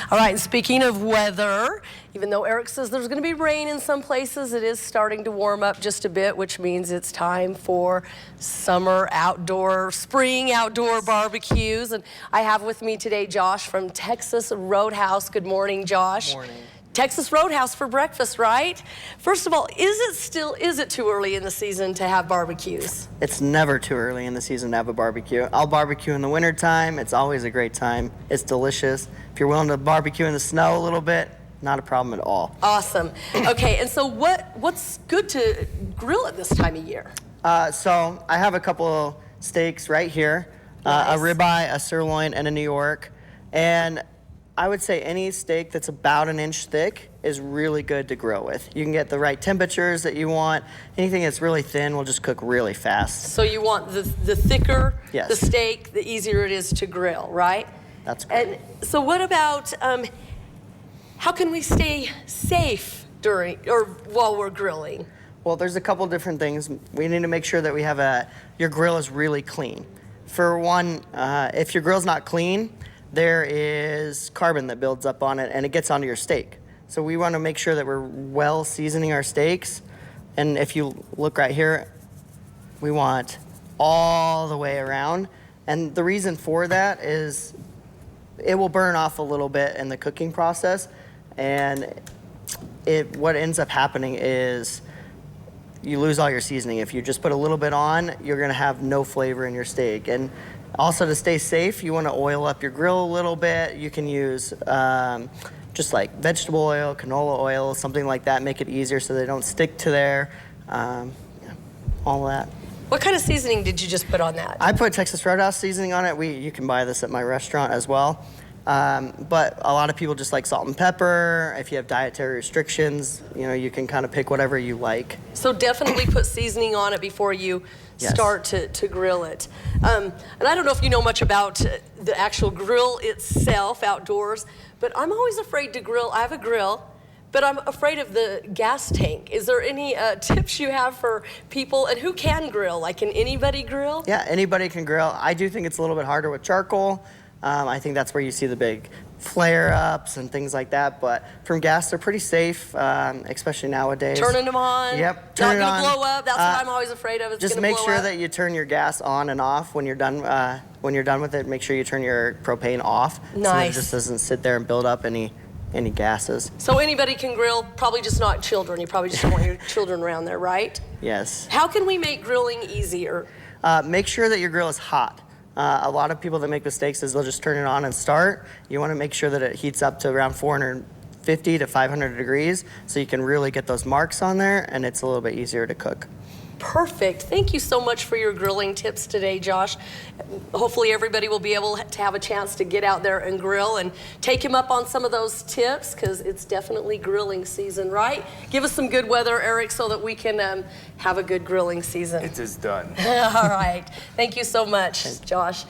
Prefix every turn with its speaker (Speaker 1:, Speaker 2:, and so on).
Speaker 1: All right, and speaking of weather, even though Eric says there's going to be rain in some places, it is starting to warm up just a bit, which means it's time for summer outdoor, spring outdoor barbecues. And I have with me today Josh from Texas Roadhouse. Good morning, Josh.
Speaker 2: Morning.
Speaker 1: Texas Roadhouse for breakfast, right? First of all, is it too early in the season to have barbecues?
Speaker 2: It's never too early in the season to have a barbecue. I'll barbecue in the wintertime. It's always a great time. It's delicious. If you're willing to barbecue in the snow a little bit, not a problem at all.
Speaker 1: Awesome. Okay, and so what's good to grill at this time of year?
Speaker 2: So I have a couple of steaks right here,
Speaker 1: Nice.
Speaker 2: a ribeye, a sirloin, and a New York. And I would say any steak that's about an inch thick is really good to grill with. You can get the right temperatures that you want. Anything that's really thin will just cook really fast.
Speaker 1: So you want the thicker
Speaker 2: Yes.
Speaker 1: the steak, the easier it is to grill, right?
Speaker 2: That's great.
Speaker 1: And so what about, how can we stay safe while we're grilling?
Speaker 2: Well, there's a couple different things. We need to make sure that we have your grill is really clean. For one, if your grill's not clean, there is carbon that builds up on it and it gets onto your steak. So we want to make sure that we're well seasoning our steaks. And if you look right here, we want all the way around. And the reason for that is it will burn off a little bit in the cooking process. And what ends up happening is you lose all your seasoning. If you just put a little bit on, you're gonna have no flavor in your steak. And also to stay safe, you wanna oil up your grill a little bit. You can use just like vegetable oil, canola oil, something like that, make it easier so they don't stick to there, all that.
Speaker 1: What kind of seasoning did you just put on that?
Speaker 2: I put Texas Roadhouse seasoning on it. You can buy this at my restaurant as well. But a lot of people just like salt and pepper. If you have dietary restrictions, you can kind of pick whatever you like.
Speaker 1: So definitely put seasoning on it before you
Speaker 2: Yes.
Speaker 1: start to grill it. And I don't know if you know much about the actual grill itself outdoors, but I'm always afraid to grill. I have a grill, but I'm afraid of the gas tank. Is there any tips you have for people, and who can grill? Like, can anybody grill?
Speaker 2: Yeah, anybody can grill. I do think it's a little bit harder with charcoal. I think that's where you see the big flare-ups and things like that. But from gas, they're pretty safe, especially nowadays.
Speaker 1: Turning them on?
Speaker 2: Yep, turn it
Speaker 1: Not
Speaker 2: on.
Speaker 1: gonna blow up? That's what I'm always afraid of. It's
Speaker 2: Just
Speaker 1: gonna
Speaker 2: make
Speaker 1: blow
Speaker 2: sure
Speaker 1: up.
Speaker 2: that you turn your gas on and off when you're done. When you're done with it, make sure you turn your propane off, so that it
Speaker 1: Nice.
Speaker 2: just doesn't sit there and build up any gases.
Speaker 1: So anybody can grill, probably just not children. You probably just don't want your children around there, right?
Speaker 2: Yes.
Speaker 1: How can we make grilling easier?
Speaker 2: Make sure that your grill is hot. A lot of people that make mistakes is they'll just turn it on and start. You want to make sure that it heats up to around 450 to 500 degrees so you can really get those marks on there, and it's a little bit easier to cook.
Speaker 1: Perfect. Thank you so much for your grilling tips today, Josh. Hopefully everybody will be able to have a chance to get out there and grill, and take him up on some of those tips, because it's definitely grilling season, right? Give us some good weather, Eric, so that we can have a good grilling season.
Speaker 3: It is done.
Speaker 1: All right. Thank you so much, Josh.